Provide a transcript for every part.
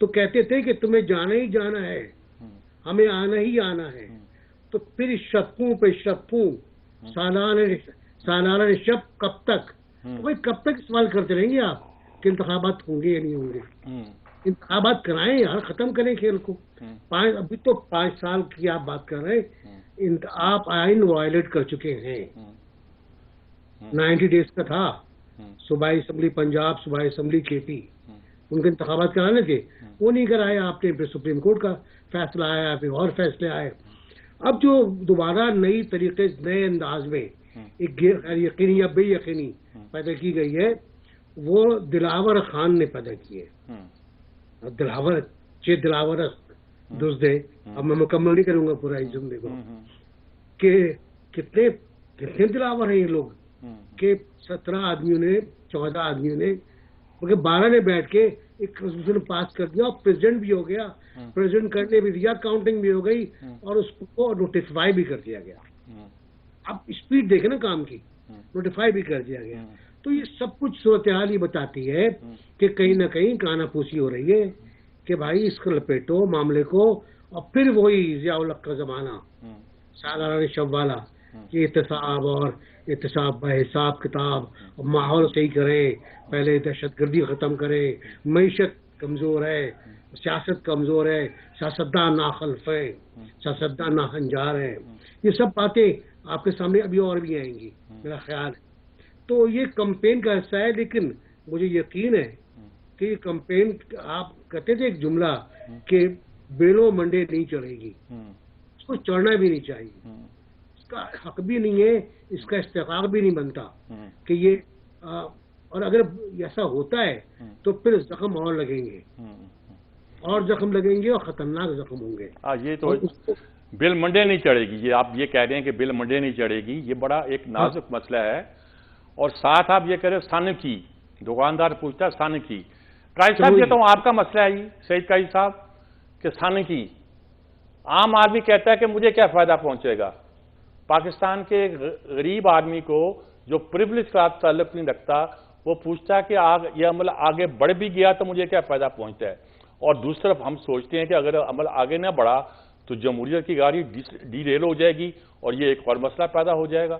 تو کہتے تھے کہ تمہیں جانا ہی جانا ہے, ہمیں آنا ہی آنا ہے. تو پھر شبوں پہ شبوں, سالانہ شب کب تک؟ تو بھائی کب تک سوال کرتے رہیں گے آپ کہ انتخابات ہوں گے یا نہیں ہوں گے؟ انتخابات کرائیں یار, ختم کریں کھیل کو. ابھی تو 5 سال کی آپ بات کر رہے ہیں, آپ آئین وائلیٹ کر چکے ہیں. 90 ڈیز کا تھا, صوبائی اسمبلی پنجاب, صوبائی اسمبلی کے پی, ان کے انتخابات کرانے تھے, وہ نہیں کرائے آپ نے. پھر سپریم کورٹ کا فیصلہ آیا, پھر اور فیصلے آئے. اب جو دوبارہ نئی طریقے نئے انداز میں ایک غیر یقینی یا بے یقینی پیدا کی گئی ہے, وہ دلاور خان نے پیدا کی ہے. دلاور دلاور دزدے, اب میں مکمل نہیں کروں گا پورا اس جملے کو, کہ کتنے دلاور ہیں یہ لوگ, کہ 17 آدمیوں نے 14 آدمیوں نے مگر 12 نے بیٹھ کے ایک ریزولوشن پاس کر دیا, اور پریزیڈنٹ بھی ہو گیا, پریزیڈنٹ کرنے بھی دیا, کاؤنٹنگ بھی ہو گئی, اور اس کو نوٹیفائی بھی کر دیا گیا. اب اسپیڈ دیکھیں نا کام کی, نوٹیفائی بھی کر دیا گیا. تو یہ سب کچھ صورتحال ہی بتاتی ہے کہ کہیں نہ کہیں کانا پوسی ہو رہی ہے کہ بھائی اس کو لپیٹو معاملے کو, اور پھر وہی ضیاء الحق کا زمانہ, سالانہ شب والا, کہ احتساب اور احتساب حساب کتاب, اور ماحول صحیح کریں, پہلے دہشت گردی ختم کریں, معیشت کمزور ہے, سیاست کمزور ہے, سیاستدان ناخلف ہے, سیاستدان ناہنجار ہے. یہ سب باتیں آپ کے سامنے ابھی اور بھی آئیں گی میرا خیال ہے. تو یہ کمپین کا حصہ ہے, لیکن مجھے یقین ہے کہ یہ کمپین, آپ کہتے تھے ایک جملہ کہ بیلوں منڈے نہیں چڑھے گی, اس کو چڑھنا بھی نہیں چاہیے, اس کا حق بھی نہیں ہے, اس کا استحقاق بھی نہیں بنتا کہ یہ, اور اگر ایسا ہوتا ہے تو پھر زخم اور لگیں گے, اور زخم لگیں گے, اور خطرناک زخم ہوں گے. یہ تو بل منڈے نہیں چڑھے گی, یہ آپ یہ کہہ رہے ہیں کہ بل منڈے نہیں چڑھے گی, یہ بڑا ایک نازک مسئلہ ہے. اور ساتھ آپ یہ کہہ رہے ہیں سن کی, دکاندار پوچھتا ہے سن کی. قائد صاحب یہ تو آپ کا مسئلہ ہے سعید قائد صاحب, کہ سن کی عام آدمی کہتا ہے کہ مجھے کیا فائدہ پہنچے گا. پاکستان کے غریب آدمی کو جو پریولیج کا تعلق نہیں رکھتا, وہ پوچھتا ہے کہ یہ عمل آگے بڑھ بھی گیا تو مجھے کیا فائدہ پہنچتا ہے. اور دوسری طرف ہم سوچتے ہیں کہ اگر عمل آگے نہ بڑھا تو جمہوریت کی گاڑی ڈی ریل ہو جائے گی, اور یہ ایک اور مسئلہ پیدا ہو جائے گا.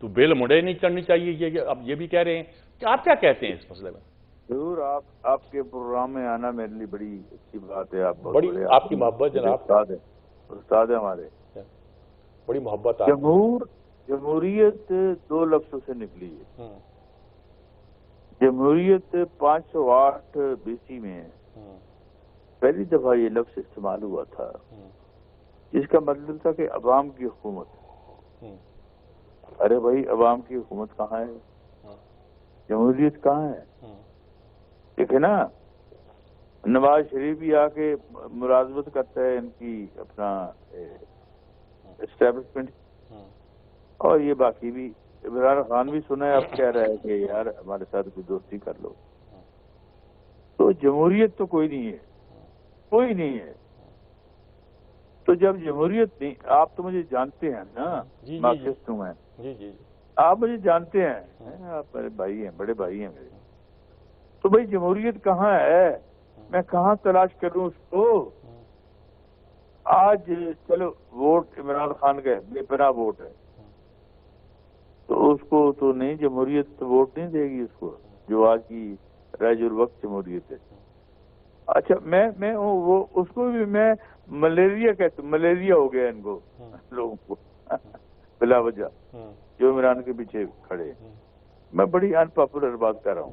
تو بیل مڈے نہیں چڑھنی چاہیے, یہ اب یہ بھی کہہ رہے ہیں کہ آپ کیا کہتے ہیں اس مسئلے میں؟ ضرور, آپ کے پروگرام میں آنا میرے لیے بڑی اچھی بات ہے. آپ کی محبت جناب, استاد ہے ہمارے, بڑی محبت. جمہوریت 2 لفظوں سے نکلی ہے. جمہوریت 508 BC میں پہلی دفعہ یہ لفظ استعمال ہوا تھا, جس کا مطلب تھا کہ عوام کی حکومت. ارے بھائی, عوام کی حکومت کہاں ہے؟ جمہوریت کہاں ہے؟ دیکھیں نا, نواز شریف بھی آ کے ملازمت کرتا ہے ان کی اپنا اسٹیبلشمنٹ, اور یہ باقی بھی, عمران خان بھی سنا ہے, اب کہہ رہا ہے کہ یار ہمارے ساتھ کوئی دوستی کر لو. تو جمہوریت تو کوئی نہیں ہے, کوئی نہیں ہے. تو جب جمہوریت نہیں, آپ تو مجھے جانتے ہیں نا, مارکسسٹ ہوں میں, آپ مجھے جانتے ہیں, آپ میرے بھائی ہیں, بڑے بھائی ہیں میرے. تو بھائی جمہوریت کہاں ہے؟ میں کہاں تلاش کروں اس کو؟ آج چلو ووٹ عمران خان کا بے پناہ ووٹ ہے, تو اس کو تو نہیں, جمہوریت تو ووٹ نہیں دے گی اس کو, جو آج کی رائج الوقت جمہوریت ہے. اچھا, میں وہ اس کو بھی میں ملیریا کہتا ہوں, ملیریا ہو گیا ان کو لوگوں کو بلا وجہ, جو عمران کے پیچھے کھڑے. میں بڑی ان پاپولر بات کر رہا ہوں,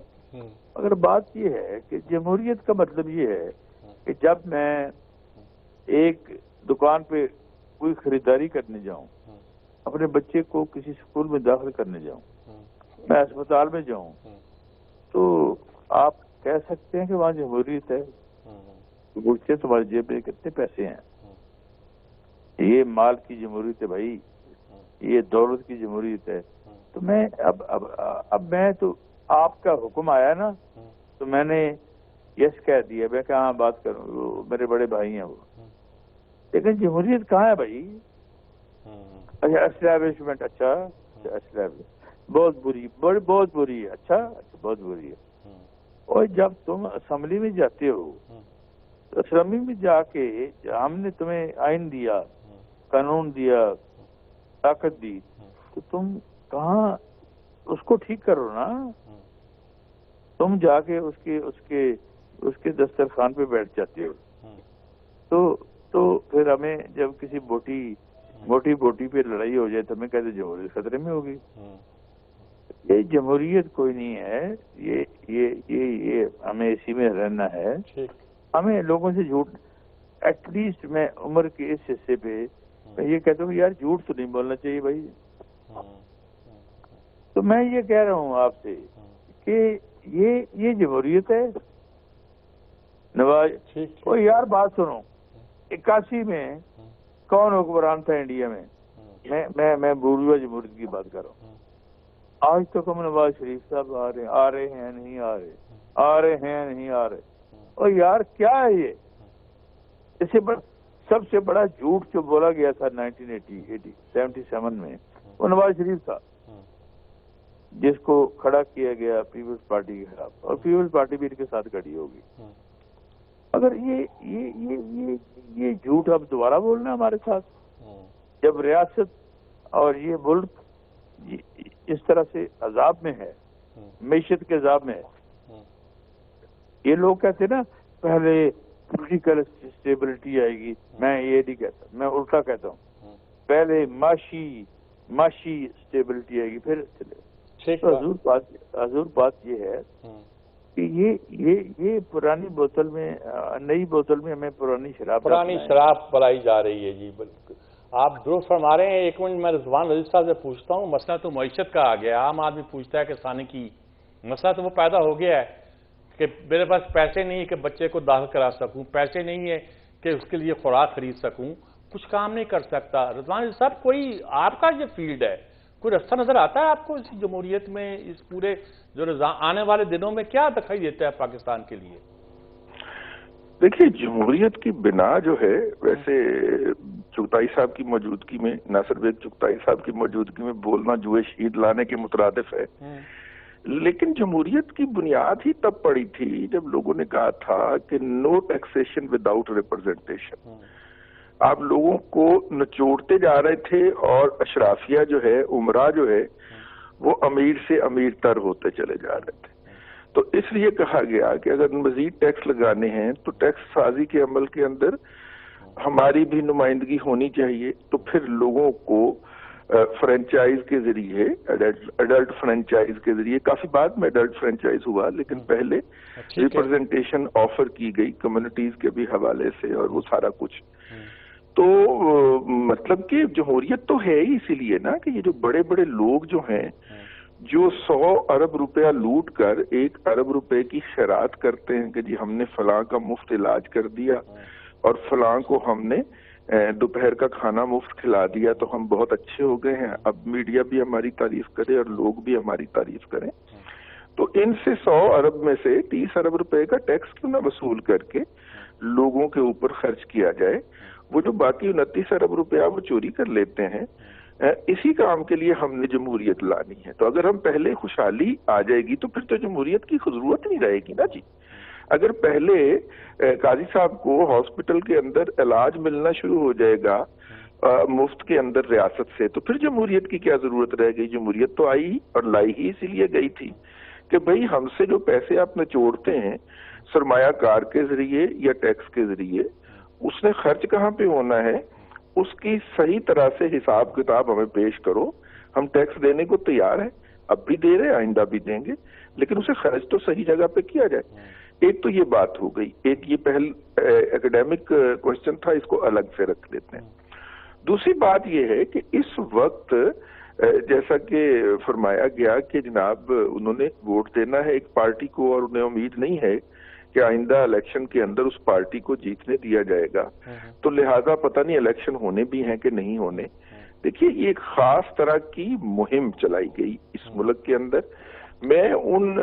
مگر بات یہ ہے کہ جمہوریت کا مطلب یہ ہے کہ جب میں ایک دکان پہ کوئی خریداری کرنے جاؤں, اپنے بچے کو کسی اسکول میں داخل کرنے جاؤں, میں اسپتال میں جاؤں, تو آپ کہہ سکتے ہیں کہ وہاں جمہوریت ہے. پوچھتے تمہاری جیب میں کتنے پیسے ہیں؟ یہ مال کی جمہوریت ہے بھائی, یہ دولت کی جمہوریت ہے. تو میں اب میں تو آپ کا حکم آیا نا, تو میں نے یس کہہ دیا, میں کہاں بات کروں, وہ میرے بڑے بھائی ہیں وہ. لیکن جمہوریت کہاں ہے بھائی؟ اچھا اسٹیبلشمنٹ, اچھا بہت بری, بہت بری ہے, اچھا بہت بری ہے. اور جب تم اسمبلی میں جاتے ہو اسمبلی میں جا کے ہم نے تمہیں آئین دیا، قانون دیا، طاقت دی، تو تم کہاں اس کو ٹھیک کرو نا. تم جا کے اس کے دسترخوان پہ بیٹھ جاتے ہو. تو پھر ہمیں جب کسی موٹی پہ لڑائی ہو جائے تو ہمیں کہتے جمہوریت خطرے میں ہوگی. یہ جمہوریت کوئی نہیں ہے، یہ ہمیں اسی میں رہنا ہے. ہمیں لوگوں سے جھوٹ، ایٹ لیسٹ میں عمر کے اس حصے پہ میں یہ کہتا ہوں یار جھوٹ تو نہیں بولنا چاہیے بھائی. تو میں یہ کہہ رہا ہوں آپ سے کہ یہ جمہوریت ہے. نواز او یار بات سنو، 81 میں کون حکمران تھا انڈیا میں؟ میں بورژوا جمہوریت کی بات کر رہا ہوں. آج تک ہم نواز شریف صاحب آ رہے ہیں نہیں آ رہے. اور یار کیا ہے یہ؟ اس سے سب سے بڑا جھوٹ جو بولا گیا تھا 1977 میں وہ نواز شریف تھا، جس کو کھڑا کیا گیا پیپلز پارٹی کے خلاف، اور پیپلز پارٹی بھی ان کے ساتھ کھڑی ہوگی. اگر یہ جھوٹ اب دوبارہ بولنا ہمارے ساتھ، جب ریاست اور یہ ملک اس طرح سے عذاب میں ہے، معیشت کے عذاب میں ہے. یہ لوگ کہتے ہیں نا پہلے پولیٹیکل اسٹیبلٹی آئے گی، میں یہ نہیں کہتا، میں الٹا کہتا ہوں پہلے معاشی اسٹیبلٹی آئے گی پھر چلے. تو حضور بات یہ ہے کہ یہ پرانی بوتل میں، نئی بوتل میں ہمیں پرانی شراب پلائی جا رہی ہے. جی بالکل آپ درست فرما رہے ہیں. ایک منٹ میں رضوان وزیر صاحب سے پوچھتا ہوں. مسئلہ تو معیشت کا آ گیا، عام آدمی پوچھتا ہے کسانی کی مسئلہ تو وہ پیدا ہو گیا ہے کہ میرے پاس پیسے نہیں ہے کہ بچے کو داخل کرا سکوں، پیسے نہیں ہے کہ اس کے لیے خوراک خرید سکوں، کچھ کام نہیں کر سکتا. رضوان وزیر صاحب کوئی آپ کا یہ فیلڈ ہے، کوئی رستہ نظر آتا ہے آپ کو اس جمہوریت میں، اس پورے جو آنے والے دنوں میں کیا دکھائی دیتا ہے پاکستان کے لیے؟ دیکھیے جمہوریت کی بنا جو ہے، ویسے چغتائی صاحب کی موجودگی میں، ناصر بیگ چغتائی صاحب کی موجودگی میں بولنا جوئے شہید لانے کے مترادف ہے. لیکن جمہوریت کی بنیاد ہی تب پڑی تھی جب لوگوں نے کہا تھا کہ نو ٹیکسیشن وداؤٹ ریپرزنٹیشن. آپ لوگوں کو نچوڑتے جا رہے تھے اور اشرافیہ جو ہے، عمرہ جو ہے، وہ امیر سے امیر تر ہوتے چلے جا رہے تھے. تو اس لیے کہا گیا کہ اگر مزید ٹیکس لگانے ہیں تو ٹیکس سازی کے عمل کے اندر ہماری بھی نمائندگی ہونی چاہیے. تو پھر لوگوں کو فرنچائز کے ذریعے، ایڈلٹ فرنچائز کے ذریعے، کافی بعد میں ایڈلٹ فرنچائز ہوا لیکن پہلے ریپرزنٹیشن آفر کی گئی کمیونٹیز کے بھی حوالے سے، اور وہ سارا کچھ. تو مطلب کہ جمہوریت تو ہے ہی اسی لیے نا کہ یہ جو بڑے بڑے لوگ جو ہیں، جو 100 ارب روپیہ لوٹ کر 1 ارب روپے کی خیرات کرتے ہیں کہ جی ہم نے فلاں کا مفت علاج کر دیا اور فلاں کو ہم نے دوپہر کا کھانا مفت کھلا دیا تو ہم بہت اچھے ہو گئے ہیں، اب میڈیا بھی ہماری تعریف کرے اور لوگ بھی ہماری تعریف کریں. تو ان سے 100 ارب میں سے 30 ارب روپے کا ٹیکس کیوں نہ وصول کر کے لوگوں کے اوپر خرچ کیا جائے. وہ جو باقی 29 ارب روپیہ وہ چوری کر لیتے ہیں، اسی کام کے لیے ہم نے جمہوریت لانی ہے. تو اگر ہم پہلے خوشحالی آ جائے گی تو پھر تو جمہوریت کی ضرورت نہیں رہے گی نا جی. اگر پہلے قاضی صاحب کو ہاسپٹل کے اندر علاج ملنا شروع ہو جائے گا مفت کے اندر ریاست سے، تو پھر جمہوریت کی کیا ضرورت رہ گئی؟ جمہوریت تو آئی اور لائی ہی اسی لیے گئی تھی کہ بھئی ہم سے جو پیسے آپ نچوڑتے ہیں سرمایہ کار کے ذریعے یا ٹیکس کے ذریعے، اس نے خرچ کہاں پہ ہونا ہے، اس کی صحیح طرح سے حساب کتاب ہمیں پیش کرو. ہم ٹیکس دینے کو تیار ہیں، اب بھی دے رہے، آئندہ بھی دیں گے، لیکن اسے خرچ تو صحیح جگہ پہ کیا جائے. ایک تو یہ بات ہو گئی، ایک یہ پہل ایکڈیمک کوشچن تھا، اس کو الگ سے رکھ لیتے ہیں. دوسری بات یہ ہے کہ اس وقت جیسا کہ فرمایا گیا کہ جناب انہوں نے ووٹ دینا ہے ایک پارٹی کو اور انہیں امید نہیں ہے کہ آئندہ الیکشن کے اندر اس پارٹی کو جیتنے دیا جائے گا، تو لہٰذا پتہ نہیں الیکشن ہونے بھی ہیں کہ نہیں ہونے. دیکھیے یہ ایک خاص طرح کی مہم چلائی گئی اس ملک کے اندر. میں ان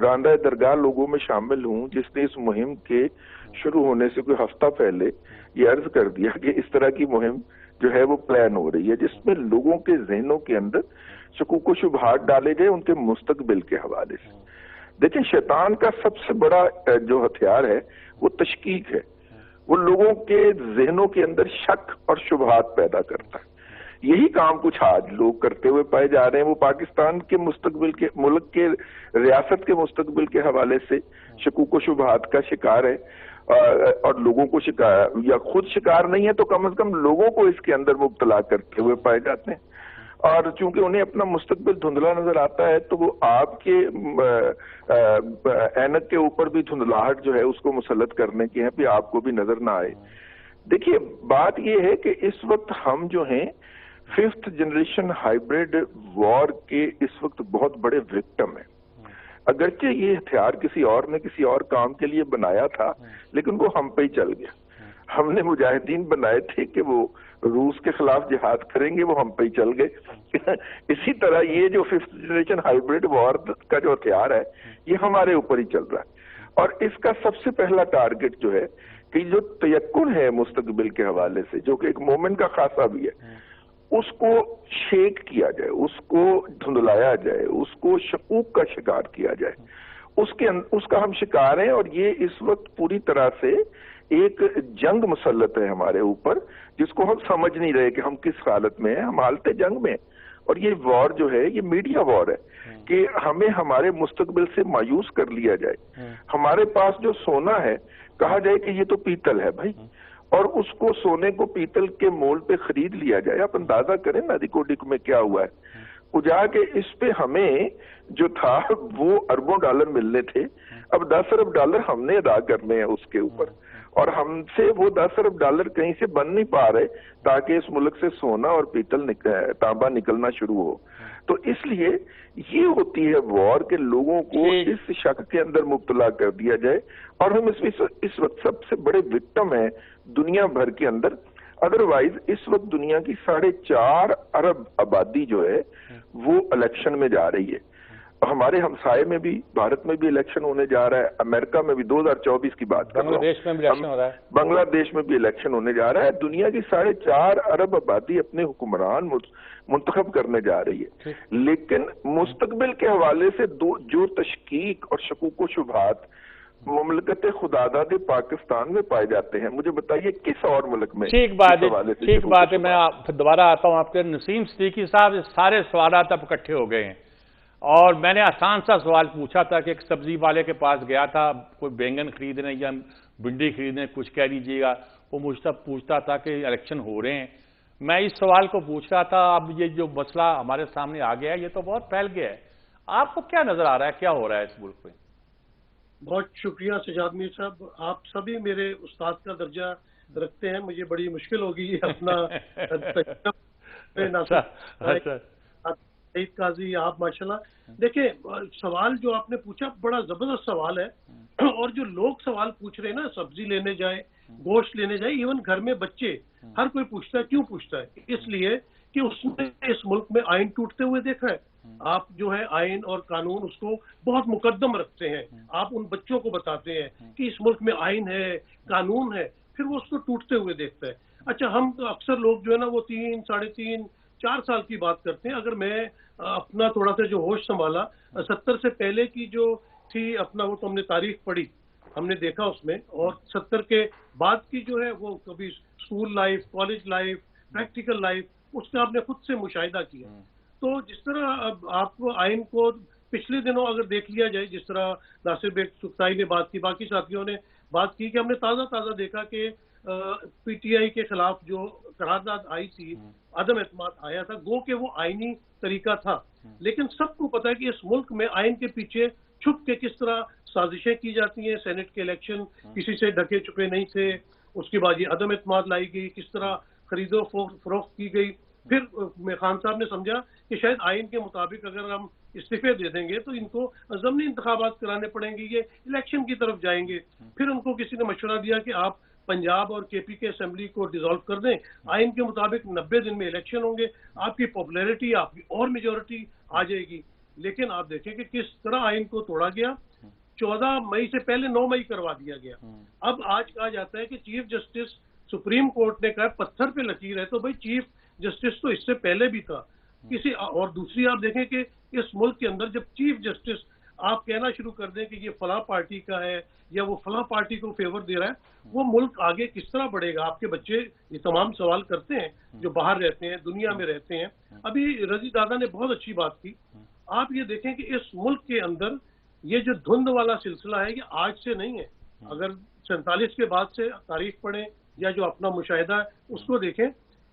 راندہ درگاہ لوگوں میں شامل ہوں جس نے اس مہم کے شروع ہونے سے کوئی ہفتہ پہلے یہ عرض کر دیا کہ اس طرح کی مہم جو ہے وہ پلان ہو رہی ہے جس میں لوگوں کے ذہنوں کے اندر شکوک و شبہات ڈالے گئے ان کے مستقبل کے حوالے سے. دیکھیں شیطان کا سب سے بڑا جو ہتھیار ہے وہ تشکیک ہے، وہ لوگوں کے ذہنوں کے اندر شک اور شبہات پیدا کرتا ہے. یہی کام کچھ آج لوگ کرتے ہوئے پائے جا رہے ہیں. وہ پاکستان کے مستقبل کے، ملک کے، ریاست کے مستقبل کے حوالے سے شکوک و شبہات کا شکار ہے، اور لوگوں کو شکار، یا خود شکار نہیں ہے تو کم از کم لوگوں کو اس کے اندر مبتلا کرتے ہوئے پائے جاتے ہیں. اور چونکہ انہیں اپنا مستقبل دھندلا نظر آتا ہے تو وہ آپ کے اینک کے اوپر بھی دھندلاہٹ جو ہے اس کو مسلط کرنے کی ہے کہ آپ کو بھی نظر نہ آئے. دیکھیے بات یہ ہے کہ اس وقت ہم جو ہیں 5th جنریشن ہائیبریڈ وار کے اس وقت بہت بڑے وکٹم ہیں. اگرچہ یہ ہتھیار کسی اور نے کسی اور کام کے لیے بنایا تھا، لیکن وہ ہم پہ ہی چل گیا. ہم نے مجاہدین بنائے تھے کہ وہ روس کے خلاف جہاد کریں گے، وہ ہم پہ ہی چل گئے. اسی طرح یہ جو 5th جنریشن ہائیبریڈ وار کا جو ہتھیار ہے یہ ہمارے اوپر ہی چل رہا ہے. اور اس کا سب سے پہلا ٹارگٹ جو ہے کہ جو تیقن ہے مستقبل کے حوالے سے، جو کہ ایک مومن کا خاصہ بھی ہے، اس کو شیک کیا جائے، اس کو دھندلایا جائے، اس کو شکوک کا شکار کیا جائے. اس کا ہم شکار ہیں، اور یہ اس وقت پوری طرح سے ایک جنگ مسلط ہے ہمارے اوپر، جس کو ہم سمجھ نہیں رہے کہ ہم کس حالت میں ہیں. ہم حالت جنگ میں. اور یہ وار جو ہے یہ میڈیا وار ہے کہ ہمیں ہمارے مستقبل سے مایوس کر لیا جائے. ہمارے پاس جو سونا ہے کہا جائے کہ یہ تو پیتل ہے بھائی، اور اس کو سونے کو پیتل کے مول پہ خرید لیا جائے. آپ اندازہ کریں ندی کوڈک میں کیا ہوا ہے. اجا کے اس پہ ہمیں جو تھا وہ اربوں ڈالر ملنے تھے، اب 10 ارب ڈالر ہم نے ادا کرنے ہیں اس کے اوپر، اور ہم سے وہ 10 ارب ڈالر کہیں سے بن نہیں پا رہے تاکہ اس ملک سے سونا اور پیتل تانبا نکلنا شروع ہو. تو اس لیے یہ ہوتی ہے وار کہ لوگوں کو اس شک کے اندر مبتلا کر دیا جائے. اور ہم اس وقت سب سے بڑے وکٹم ہیں دنیا بھر کے اندر. ادروائز اس وقت دنیا کی 4.5 ارب آبادی جو ہے وہ الیکشن میں جا رہی ہے. ہمارے ہمسائے میں بھی، بھارت میں بھی الیکشن ہونے جا رہا ہے، امریکہ میں بھی 2024 کی بات کر رہا ہوں، بنگلہ دیش میں بھی الیکشن ہو رہا ہے، بنگلہ دیش میں بھی الیکشن ہونے جا رہا ہے. دنیا کی 4.5 ارب آبادی اپنے حکمران منتخب کرنے جا رہی ہے. لیکن مستقبل کے حوالے سے جو تشکیک اور شکوک و شبہات مملکت خداداد پاکستان میں پائے جاتے ہیں، مجھے بتائیے کس اور ملک میں؟ ٹھیک بات ہے. میں دوبارہ آتا ہوں آپ کے. نسیم صدیقی صاحب، سارے سوالات اب اکٹھے ہو گئے ہیں، اور میں نے آسان سا سوال پوچھا تھا کہ ایک سبزی والے کے پاس گیا تھا کوئی بینگن خریدنے یا بھنڈی خریدنے، کچھ کہہ لیجیے گا. وہ مجھ سے پوچھتا تھا کہ الیکشن ہو رہے ہیں. میں اس سوال کو پوچھ رہا تھا. اب یہ جو مسئلہ ہمارے سامنے آ گیا ہے یہ تو بہت پھیل گیا ہے. آپ کو کیا نظر آ رہا ہے، کیا ہو رہا ہے اس ملک میں؟ بہت شکریہ سجاد میر صاحب. آپ سبھی میرے استاد کا درجہ رکھتے ہیں. مجھے بڑی مشکل ہوگی اپنا سعید قاضی. آپ ماشاءاللہ دیکھیں، سوال جو آپ نے پوچھا بڑا زبردست سوال ہے. اور جو لوگ سوال پوچھ رہے ہیں نا، سبزی لینے جائے، گوشت لینے جائے، ایون گھر میں بچے، ہر کوئی پوچھتا ہے. کیوں پوچھتا ہے؟ اس لیے کہ اس نے اس ملک میں آئین ٹوٹتے ہوئے دیکھا ہے. آپ جو ہے آئین اور قانون اس کو بہت مقدم رکھتے ہیں. آپ ان بچوں کو بتاتے ہیں کہ اس ملک میں آئین ہے، قانون ہے، پھر وہ اس کو ٹوٹتے ہوئے دیکھتا ہے. اچھا، ہم اکثر لوگ جو ہے نا وہ 3, 3.5, 4 سال کی بات کرتے ہیں. اگر میں اپنا تھوڑا سا جو ہوش سنبھالا، 70 سے پہلے کی جو تھی اپنا، وہ تو ہم نے تاریخ پڑھی، ہم نے دیکھا اس میں. اور 70 کے بعد کی جو ہے وہ کبھی school life, college life, practical life, اس کا آپ نے خود سے مشاہدہ کیا. تو جس طرح اب آپ کو آئین کو پچھلے دنوں اگر دیکھ لیا جائے، جس طرح ناصر بیگ چغتائی نے بات کی، باقی ساتھیوں نے بات کی، کہ ہم نے تازہ دیکھا کہ پی ٹی آئی کے خلاف جو قرارداد آئی تھی، عدم اعتماد آیا تھا، گو کہ وہ آئینی طریقہ تھا. لیکن سب کو پتا ہے کہ اس ملک میں آئین کے پیچھے چھپ کے کس طرح سازشیں کی جاتی ہیں. سینٹ کے الیکشن کسی سے ڈھکے چھپے نہیں تھے. اس کے بعد یہ عدم اعتماد لائی گئی، کس طرح خرید و فروخت کی گئی. پھر خان صاحب نے سمجھا کہ شاید آئین کے مطابق اگر ہم استعفے دے دیں گے تو ان کو ضمنی انتخابات کرانے پڑیں گے، یہ الیکشن کی طرف جائیں گے. پھر ان کو کسی نے مشورہ دیا کہ آپ پنجاب اور کے پی کے اسمبلی کو ڈیزالو کر دیں، آئین کے مطابق 90 دن میں الیکشن ہوں گے، آپ کی پاپولیرٹی، آپ کی اور میجورٹی آ جائے گی. لیکن آپ دیکھیں کہ کس طرح آئین کو توڑا گیا. 14 مئی سے پہلے 9 مئی کروا دیا گیا. اب آج کہا جاتا ہے کہ چیف جسٹس سپریم کورٹ نے کہا پتھر پہ لکیر ہے. تو بھائی چیف جسٹس تو اس سے پہلے بھی تھا کسی. اور دوسری آپ دیکھیں کہ اس ملک کے اندر جب چیف جسٹس آپ کہنا شروع کر دیں کہ یہ فلاں پارٹی کا ہے یا وہ فلاں پارٹی کو فیور دے رہا ہے، وہ ملک آگے کس طرح بڑھے گا؟ آپ کے بچے یہ تمام سوال کرتے ہیں جو باہر رہتے ہیں، دنیا میں رہتے ہیں۔ ابھی رضی دادا نے بہت اچھی بات کی، آپ یہ دیکھیں کہ اس ملک کے اندر یہ جو دھند والا سلسلہ ہے یہ آج سے نہیں ہے۔ اگر 47 کے بعد سے تاریخ پڑھیں یا جو اپنا مشاہدہ ہے اس کو دیکھیں،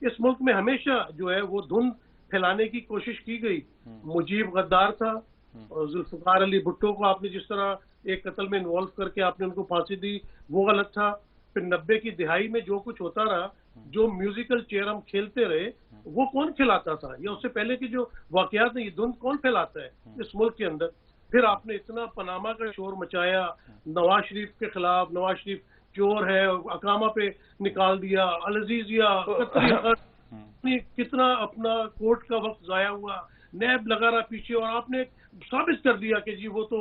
اس ملک میں ہمیشہ جو ہے وہ دھند پھیلانے کی کوشش کی گئی۔ مجیب غدار تھا، اور ذوالفقار علی بھٹو کو آپ نے جس طرح ایک قتل میں انوالو کر کے آپ نے ان کو پھانسی دی، وہ غلط تھا۔ پھر 90 کی دہائی میں جو کچھ ہوتا رہا، جو میوزیکل چیئر ہم کھیلتے رہے، وہ کون کھلاتا تھا؟ یا اس سے پہلے کے جو واقعات ہیں، یہ دھند کون پھیلاتا ہے اس ملک کے اندر؟ پھر آپ نے اتنا پاناما کا شور مچایا نواز شریف کے خلاف، نواز شریف چور ہے، اقامہ پہ نکال دیا، العزیزیہ کتنا اپنا کورٹ کا وقت ضائع ہوا، نیب لگا رہا پیچھے، اور آپ نے ثابت کر دیا کہ جی وہ تو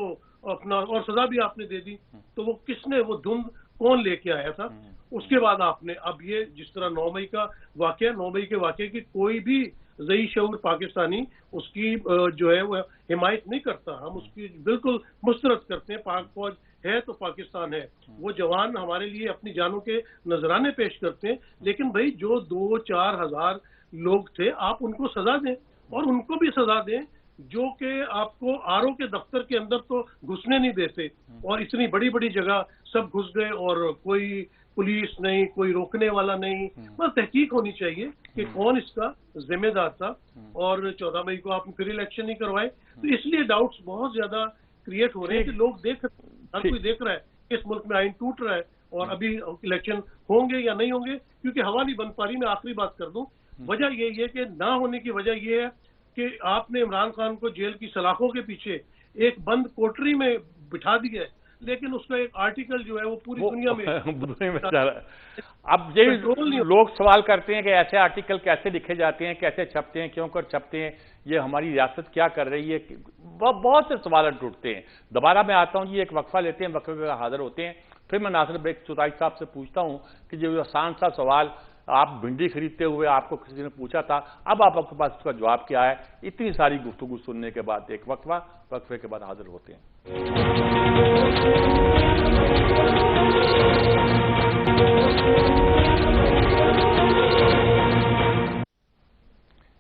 اپنا، اور سزا بھی آپ نے دے دی۔ تو وہ کس نے، وہ دھند کون لے کے آیا تھا؟ اس کے بعد آپ نے اب یہ جس طرح 9 مئی کا واقعہ، 9 مئی کے واقعے کی کوئی بھی ذی شعور پاکستانی اس کی جو ہے وہ حمایت نہیں کرتا، ہم اس کی بالکل مسترد کرتے ہیں۔ پاک فوج ہے تو پاکستان ہے، وہ جوان ہمارے لیے اپنی جانوں کے نذرانے پیش کرتے ہیں، لیکن بھائی جو 2-4 ہزار لوگ تھے آپ ان کو سزا دیں، اور ان کو بھی سزا دیں جو کہ آپ کو RO کے دفتر کے اندر تو گھسنے نہیں دیتے، اور اتنی بڑی بڑی جگہ سب گھس گئے اور کوئی پولیس نہیں، کوئی روکنے والا نہیں۔ بس تحقیق ہونی چاہیے کہ کون اس کا ذمہ دار تھا، اور 14 مئی کو آپ نے پھر الیکشن نہیں کروائے، تو اس لیے ڈاؤٹس بہت زیادہ کریٹ ہو رہے ہیں کہ لوگ ہر کوئی دیکھ رہا ہے کہ اس ملک میں آئین ٹوٹ رہا ہے، اور ابھی الیکشن ہوں گے یا نہیں ہوں گے، کیونکہ ہوا نہیں بن پا رہی۔ میں آخری بات کر دوں، وجہ یہ ہے کہ نہ ہونے کی وجہ یہ ہے کہ آپ نے عمران خان کو جیل کی سلاخوں کے پیچھے ایک بند کوٹری میں بٹھا دیا ہے، لیکن اس کا ایک آرٹیکل جو ہے وہ پوری دنیا میں اب یہ لوگ سوال کرتے ہیں کہ ایسے آرٹیکل کیسے لکھے جاتے ہیں، کیسے چھپتے ہیں، کیوں کر چھپتے ہیں، یہ ہماری ریاست کیا کر رہی ہے، بہت سے سوالات اٹھتے ہیں۔ دوبارہ میں آتا ہوں جی، ایک وقفہ لیتے ہیں، وقفے پہ حاضر ہوتے ہیں، پھر میں ناصر بیگ چودھری صاحب سے پوچھتا ہوں کہ جو آسان سا سوال، آپ بھنڈی خریدتے ہوئے آپ کو کسی نے پوچھا تھا، اب آپ کے پاس اس کا جواب کیا ہے؟ اتنی ساری گفتگو سننے کے بعد ایک وقفہ، وقفے کے بعد حاضر ہوتے ہیں۔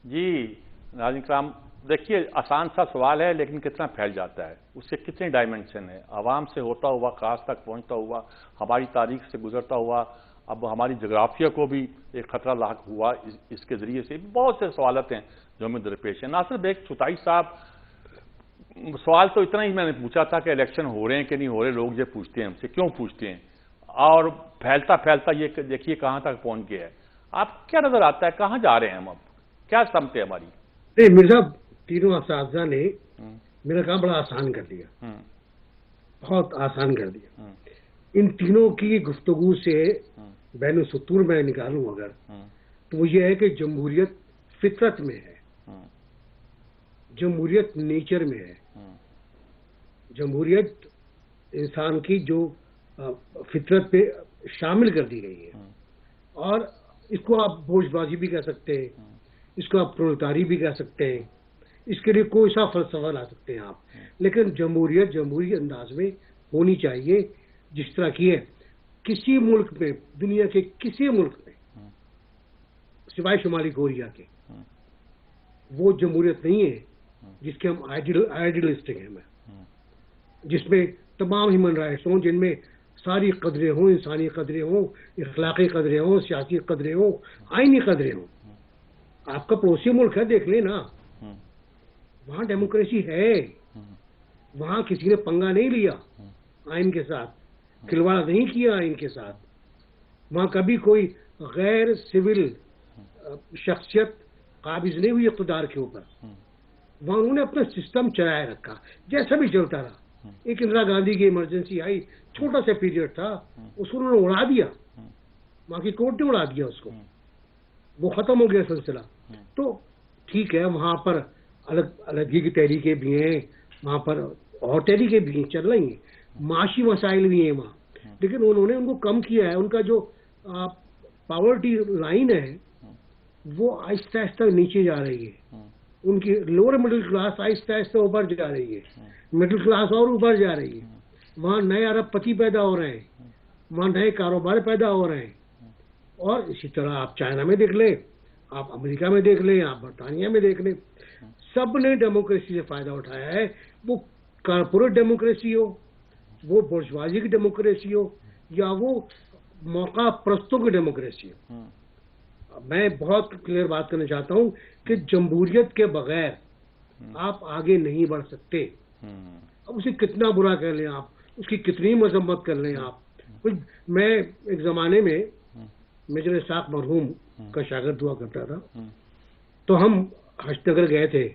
جی ناظرین کرام، دیکھیے آسان سا سوال ہے لیکن کتنا پھیل جاتا ہے، اس کے کتنے ڈائمنشن ہیں، عوام سے ہوتا ہوا، خاص تک پہنچتا ہوا، ہماری تاریخ سے گزرتا ہوا، اب ہماری جغرافیہ کو بھی ایک خطرہ لاحق ہوا اس کے ذریعے سے۔ بہت سے سوالات ہیں جو ہمیں درپیش ہیں۔ ناصر بیگ چودھری صاحب، سوال تو اتنا ہی میں نے پوچھا تھا کہ الیکشن ہو رہے ہیں کہ نہیں ہو رہے، لوگ یہ پوچھتے ہیں ہم سے، کیوں پوچھتے ہیں، اور پھیلتا پھیلتا یہ دیکھیے کہاں تک پہنچ گیا ہے۔ آپ کیا نظر آتا ہے، کہاں جا رہے ہیں ہم، اب کیا سمت ہے ہماری؟ نہیں مرزا، تینوں اساتذہ نے میرا کام بڑا آسان کر دیا، بہت آسان کر دیا۔ ان تینوں کی گفتگو سے بین السطور میں نکالوں اگر، تو وہ یہ ہے کہ جمہوریت فطرت میں ہے، جمہوریت نیچر میں ہے، جمہوریت انسان کی جو فطرت پہ شامل کر دی گئی ہے، اور اس کو آپ بوجھ بازی بھی کہہ سکتے ہیں، اس کو آپ پرولتاری بھی کہہ سکتے ہیں، اس کے لیے کوئی سا فلسفہ لا سکتے ہیں آپ، لیکن جمہوریت جمہوری انداز میں ہونی چاہیے جس طرح کی ہے۔ کسی ملک میں، دنیا کے کسی ملک میں سوائے شمالی کوریا کے، وہ جمہوریت نہیں ہے جس کے ہم آئیڈیلسٹک ہیں، جس میں تمام ہیومن رائٹس ہوں، جن میں ساری قدریں ہوں، انسانی قدریں ہوں، اخلاقی قدریں ہوں، سیاسی قدریں ہوں، آئینی قدریں ہوں۔ آپ کا پڑوسی ملک ہے، دیکھ لیں نا، وہاں ڈیموکریسی ہے، وہاں کسی نے پنگا نہیں لیا آئین کے ساتھ، کھلواڑ نہیں کیا آئین کے ساتھ، وہاں کبھی کوئی غیر سول شخصیت قابض نہیں ہوئی اقتدار کے اوپر، وہاں انہوں نے اپنا سسٹم چلائے رکھا جیسا بھی چلتا رہا۔ ایک اندرا گاندھی کی ایمرجنسی آئی، چھوٹا سا پیریڈ تھا، اس کو انہوں نے اڑا دیا، وہاں کی کورٹ نے اڑا دیا اس کو، وہ ختم ہو گیا سلسلہ۔ تو ٹھیک ہے، وہاں پر الگی کی تحریکیں بھی ہیں، وہاں پر اور تحریکیں بھی چل رہی ہیں، معاشی مسائل بھی ہیں وہاں، لیکن انہوں نے ان کو کم کیا ہے۔ ان کا جو پاورٹی لائن ہے وہ آہستہ آہستہ نیچے جا رہی ہے، ان کی لوور مڈل کلاس آہستہ آہستہ اوپر جا رہی ہے، مڈل کلاس اور اوپر جا رہی ہے، وہاں نئے ارب پتی پیدا ہو رہے ہیں، وہاں نئے کاروبار پیدا ہو رہے ہیں. اور اسی طرح آپ چائنا میں دیکھ لیں، آپ امریکہ میں دیکھ لیں، آپ برطانیہ میں دیکھ لیں، سب نے ڈیموکریسی سے فائدہ اٹھایا ہے. وہ کارپوریٹ ڈیموکریسی ہو، وہ برجوازی کی ڈیموکریسی ہو، یا وہ موقع پرستوں کی ڈیموکریسی ہو. میں بہت کلیئر بات کرنا چاہتا ہوں کہ جمہوریت کے بغیر آپ آگے نہیں بڑھ سکتے. اب اسے کتنا برا کر لیں آپ، اس کی کتنی مذمت کر لیں آپ. میں ایک زمانے میں میجر اسحاق مرحوم کا شاگرد ہوا کرتا تھا، تو ہم حج نگر گئے تھے،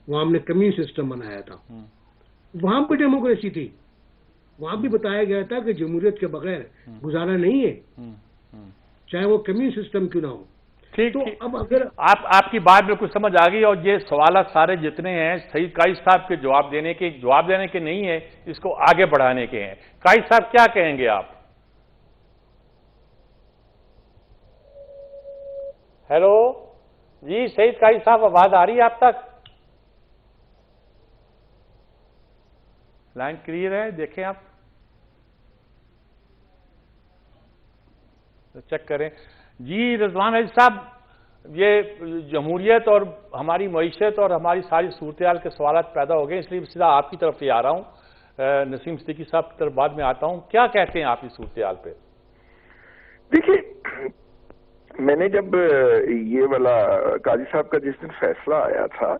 وہاں ہم نے کمیون سسٹم بنایا تھا. وہاں بھی ڈیموکریسی تھی، وہاں بھی بتایا گیا تھا کہ جمہوریت کے بغیر گزارا نہیں ہے، چاہے وہ کمیون سسٹم کیوں نہ ہو. ٹھیک. تو اب اگر آپ کی بات بالکل سمجھ آ گئی، اور یہ سوالات سارے جتنے ہیں سعید قائد صاحب کے جواب دینے کے نہیں ہے، اس کو آگے بڑھانے کے ہیں. قائد صاحب کیا کہیں گے آپ؟ ہیلو جی سعید قائد صاحب، آواز آ رہی ہے آپ تک؟ لائن کلیئر ہے؟ دیکھیں آپ چیک کریں. جی رضوان علی صاحب، یہ جمہوریت اور ہماری معیشت اور ہماری ساری صورتحال کے سوالات پیدا ہو گئے، اس لیے سیدھا آپ کی طرف سے آ رہا ہوں. نسیم صدیقی صاحب کی طرف بعد میں آتا ہوں. کیا کہتے ہیں آپ اس صورتحال پہ؟ دیکھیے، میں نے جب یہ والا قاضی صاحب کا جس دن فیصلہ آیا تھا،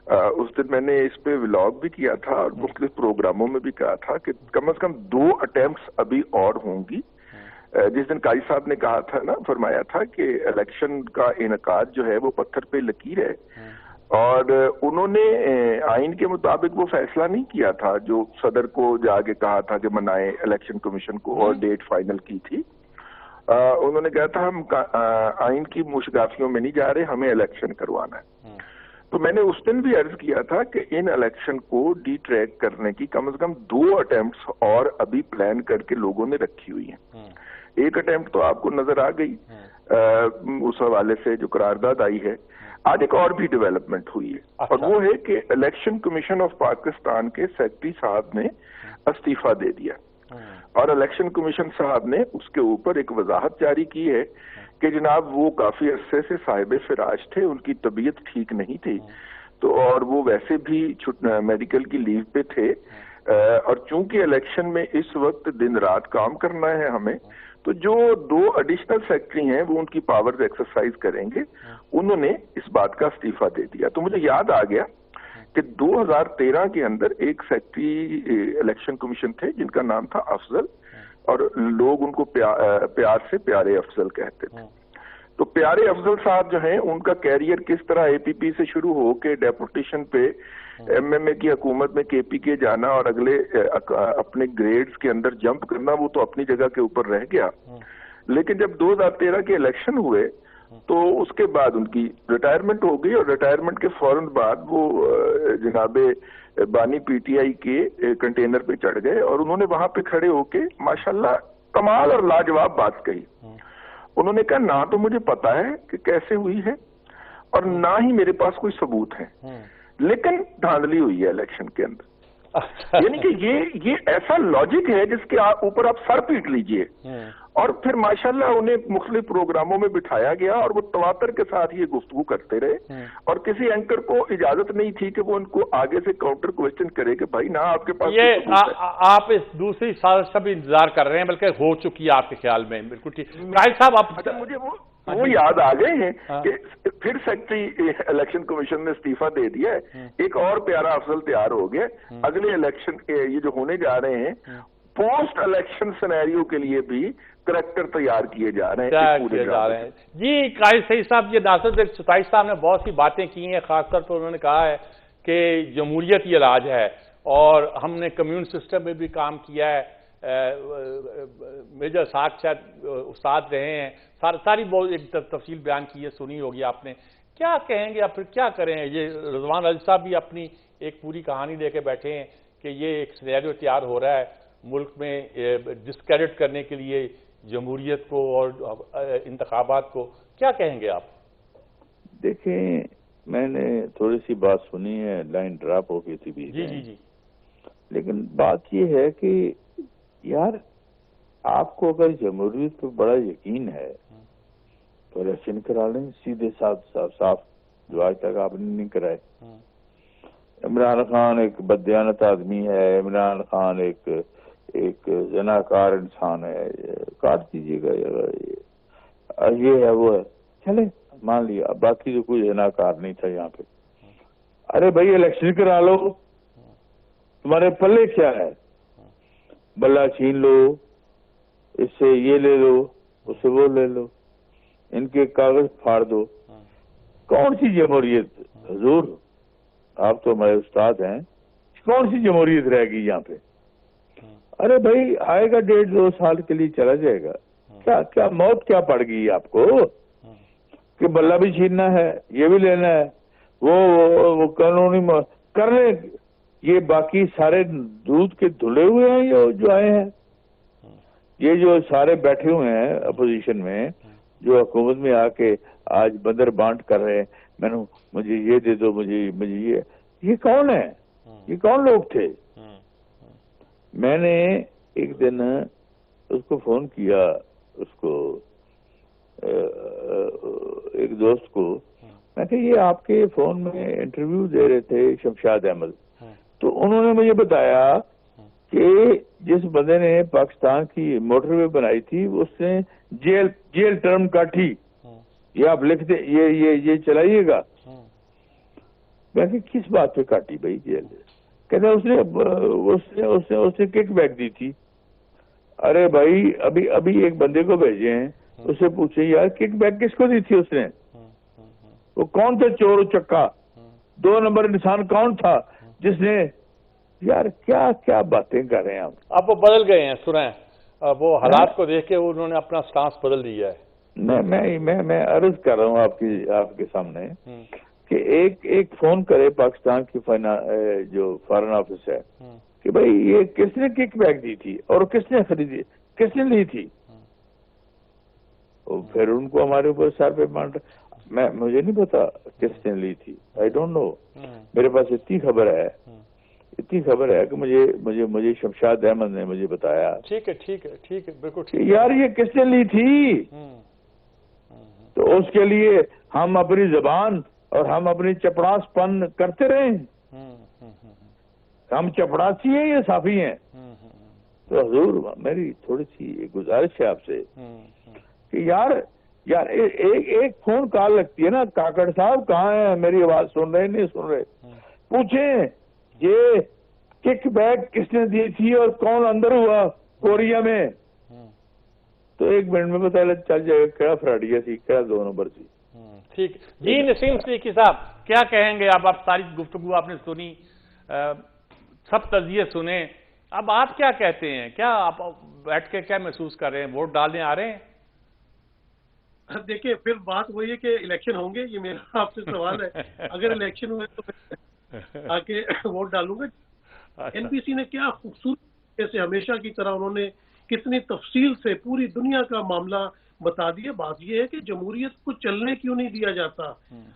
اس دن میں نے اس پہ ولاگ بھی کیا تھا اور مختلف پروگراموں میں بھی کہا تھا کہ کم از کم 2 اٹیمپٹس ابھی اور ہوں گی. جس دن قاضی صاحب نے کہا تھا نا، فرمایا تھا کہ الیکشن کا انعقاد جو ہے وہ پتھر پہ لکیر ہے، اور انہوں نے آئین کے مطابق وہ فیصلہ نہیں کیا تھا جو صدر کو جا کے کہا تھا کہ منائے الیکشن کمیشن کو، اور ڈیٹ فائنل کی تھی. انہوں نے کہا تھا ہم آئین کی موشگافیوں میں نہیں جا رہے، ہمیں الیکشن کروانا ہے. تو میں نے اس دن بھی عرض کیا تھا کہ ان الیکشن کو ڈی ٹریک کرنے کی کم از کم 2 اٹیمپٹس اور ابھی پلان کر کے لوگوں نے رکھی ہوئی ہیں. ایک اٹیمپٹ تو آپ کو نظر آ گئی اس حوالے سے جو قرارداد آئی ہے. آج ایک اور بھی ڈیولپمنٹ ہوئی ہے، اور وہ ہے کہ الیکشن کمیشن آف پاکستان کے سیکرٹری صاحب نے استعفیٰ دے دیا، اور الیکشن کمیشن صاحب نے اس کے اوپر ایک وضاحت جاری کی ہے کہ جناب وہ کافی عرصے سے صاحب فراش تھے، ان کی طبیعت ٹھیک نہیں تھی، تو اور وہ ویسے بھی میڈیکل کی لیو پہ تھے، اور چونکہ الیکشن میں اس وقت دن رات کام کرنا ہے ہمیں، تو جو 2 ایڈیشنل سیکرٹری ہیں وہ ان کی پاورز ایکسرسائز کریں گے. انہوں نے اس بات کا استعفیٰ دے دیا. تو مجھے یاد آ گیا کہ 2013 کے اندر ایک سیکرٹری الیکشن کمیشن تھے جن کا نام تھا افضل، اور لوگ ان کو پیار سے پیارے افضل کہتے تھے. تو پیارے افضل صاحب جو ہیں، ان کا کیریئر کس طرح اے پی پی سے شروع ہو کے ڈیپوٹیشن پہ ایم ایم اے کی حکومت میں کے پی کے جانا اور اگلے اپنے گریڈز کے اندر جمپ کرنا، وہ تو اپنی جگہ کے اوپر رہ گیا. لیکن جب 2013 کے الیکشن ہوئے تو اس کے بعد ان کی ریٹائرمنٹ ہو گئی، اور ریٹائرمنٹ کے فوراً بعد وہ جناب بانی پی ٹی آئی کے کنٹینر پہ چڑھ گئے، اور انہوں نے وہاں پہ کھڑے ہو کے ماشاءاللہ کمال اور لاجواب بات کہی. انہوں نے کہا نہ تو مجھے پتا ہے کہ کیسے ہوئی ہے، اور نہ ہی میرے پاس کوئی ثبوت ہے، لیکن دھاندلی ہوئی ہے الیکشن کے اندر. یعنی کہ یہ ایسا لاجک ہے جس کے اوپر آپ سر پیٹ لیجئے. اور پھر ماشاءاللہ انہیں مختلف پروگراموں میں بٹھایا گیا، اور وہ تواتر کے ساتھ یہ گفتگو کرتے رہے، اور کسی اینکر کو اجازت نہیں تھی کہ وہ ان کو آگے سے کاؤنٹر کوسچن کرے کہ بھائی نہ آپ کے پاس یہ آپ اس دوسری سازش کا بھی انتظار کر رہے ہیں، بلکہ ہو چکی ہے آپ کے خیال میں. بالکل ٹھیک. قائد صاحب آپ مجھے وہ یاد آ گئے ہیں کہ پھر سیکرٹری الیکشن کمیشن نے استعفیٰ دے دیا ہے، ایک اور پیارا افضل تیار ہو گیا. اگلے الیکشن کے یہ جو ہونے جا رہے ہیں پوسٹ الیکشن سینیریو کے لیے بھی کریکٹر تیار کیے جا رہے ہیں. جی قائد سعید صاحب، یہ ناصر ستائش صاحب نے بہت سی باتیں کی ہیں، خاص طور پر انہوں نے کہا ہے کہ جمہوریت یہ علاج ہے، اور ہم نے کمیون سسٹم میں بھی کام کیا ہے. میجر ساتھ شاید استاد رہے ہیں، ساری بہت ایک تفصیل بیان کی ہے، سنی ہوگی آپ نے. کیا کہیں گے آپ پھر کیا کریں؟ یہ رضوان علی صاحب بھی اپنی ایک پوری کہانی لے کے بیٹھے ہیں کہ یہ ایک سینیریو تیار ہو رہا ہے ملک میں ڈسکریڈٹ کرنے کے لیے جمہوریت کو اور انتخابات کو. کیا کہیں گے آپ؟ دیکھیں، میں نے تھوڑی سی بات سنی ہے، لائن ڈراپ ہو گئی تھی بیچ میں، لیکن بات یہ ہے کہ یار آپ کو اگر جمہوریت پہ بڑا یقین ہے تو الیکشن کرا لیں سیدھے صاف جو آج تک آپ نے نہیں کرائے. عمران خان ایک بددیانت آدمی ہے، عمران خان ایک زناکار انسان ہے، کاٹ دیجیے گا، یہ ہے وہ ہے، چلے مان لیا، باقی تو کوئی زناکار نہیں تھا یہاں پہ. ارے بھائی الیکشن کرا لو، تمہارے پلے کیا ہے؟ بلہ چھین لو، اس سے یہ لے لو، اس سے وہ لے لو، ان کے کاغذ پھاڑ دو. کون سی جمہوریت حضور؟ آپ تو ہمارے استاد ہیں، کون سی جمہوریت رہے گی یہاں پہ؟ ارے بھائی آئے گا 1.5-2 سال کے لیے چلا جائے گا، کیا موت کیا پڑ گئی آپ کو کہ بلہ بھی چھیننا ہے، یہ بھی لینا ہے، وہ قانونی کر لیں. یہ باقی سارے دودھ کے دھلے ہوئے ہیں یہ جو آئے ہیں، یہ جو سارے بیٹھے ہوئے ہیں اپوزیشن میں، جو حکومت میں آ کے آج بندر بانٹ کر رہے ہیں، مجھے یہ دے دو، مجھے یہ کون ہے؟ یہ کون لوگ تھے؟ میں نے ایک دن اس کو فون کیا، اس کو ایک دوست کو، میں کہ یہ آپ کے فون میں انٹرویو دے رہے تھے شمشاد احمد، تو انہوں نے مجھے بتایا کہ جس بندے نے پاکستان کی موٹر وے بنائی تھی اس نے جیل ٹرم کاٹی، یہ آپ لکھ دیں، یہ چلائیے گا. میں کہ کس بات پہ کاٹی بھائی جیل؟ کہتے اس نے کک بیک دی تھی. ارے بھائی ابھی ایک بندے کو بھیجے ہیں، اس سے پوچھے یار کک بیک کس کو دی تھی اس نے؟ وہ کون تھا چور و چکا؟ 2 نمبر انسان کون تھا جس نے؟ یار کیا باتیں کر رہے ہیں آپ؟ اب وہ بدل گئے ہیں، سنیں وہ حالات کو دیکھ کے انہوں نے اپنا سٹانس بدل دیا ہے. میں عرض کر رہا ہوں آپ کے سامنے کہ ایک فون کرے پاکستان کی جو فارن آفس ہے کہ بھائی یہ کس نے کک بیک دی تھی اور کس نے خریدی، کس نے لی تھی؟ پھر ان کو ہمارے اوپر سر پہ مانڈ. مجھے نہیں پتا کس نے لی تھی، آئی ڈونٹ نو. میرے پاس اتنی خبر ہے کہ مجھے شمشاد احمد نے مجھے بتایا. ٹھیک ہے بالکل یار یہ کس نے لی تھی؟ تو اس کے لیے ہم اپنی زبان اور ہم اپنی چپڑاس پن کرتے رہے. ہم چپڑاسی ہیں یا صافی ہیں؟ تو حضور میری تھوڑی سی گزارش ہے آپ سے کہ یار ایک فون کال لگتی ہے نا، کاکڑ صاحب کہاں ہیں، میری آواز سن رہے نہیں سن رہے، پوچھیں یہ کک بیک کس نے دی تھی اور کون اندر ہوا کوریا میں، تو 1 منٹ میں پتہ چل جائے گا کیا فراڈیا تھی، کیا 2 نمبر تھی. ٹھیک جی. نسیم صدیقی صاحب کیا کہیں گے آپ ساری گفتگو آپ نے سنی، سب تجزیے سنے، اب آپ کیا کہتے ہیں؟ کیا آپ بیٹھ کے کیا محسوس کر رہے ہیں؟ ووٹ ڈالنے آ رہے ہیں؟ دیکھیں پھر بات وہی ہے کہ الیکشن ہوں گے، یہ میرا آپ سے سوال ہے. اگر الیکشن ہوئے تو میں آ کے ووٹ ڈالوں گا. این بی سی نے کیا خوبصورت جیسے ہمیشہ کی طرح انہوں نے کتنی تفصیل سے پوری دنیا کا معاملہ بتا دیا. بات یہ ہے کہ جمہوریت کو چلنے کیوں نہیں دیا جاتا؟